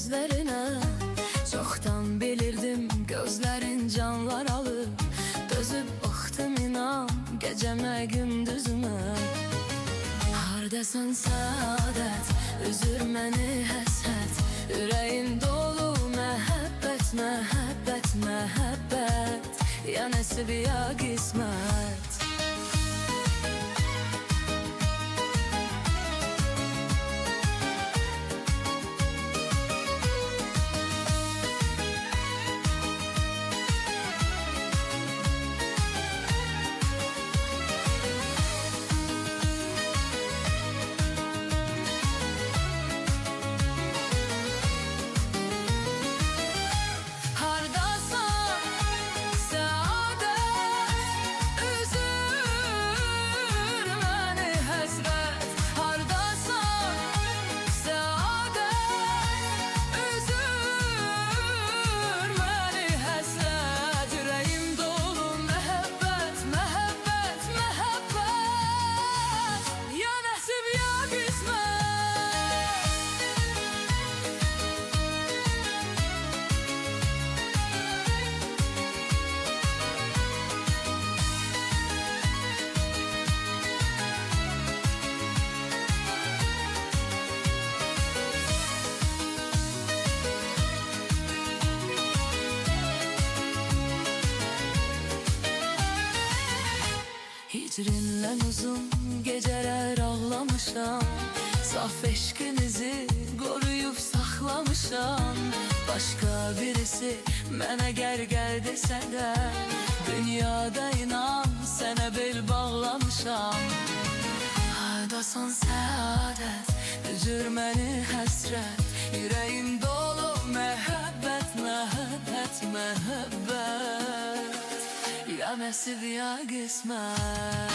sözlerine. Çoktan bilirdim gözlerin canlar alır. Dözüp baktım inan geceme gündüzüme. Hardasan saadet, üzür məni həsrət. Ürəyim dolu məhəbbət, məhəbbət, məhəbbət. Ya nəsib ya qismət. Hicrinlə uzun geceler ağlamışam. Saf eşkinizi koruyup saxlamışam. Başka birisi mənə gel desə də, dünyada inan sənə bel bağlamışam. Hardasan səadət, üzür məni həsrət. Yüreğim dolu məhəbbət, məhəbbət, məhəbbət. Ya nəsib ya qismət.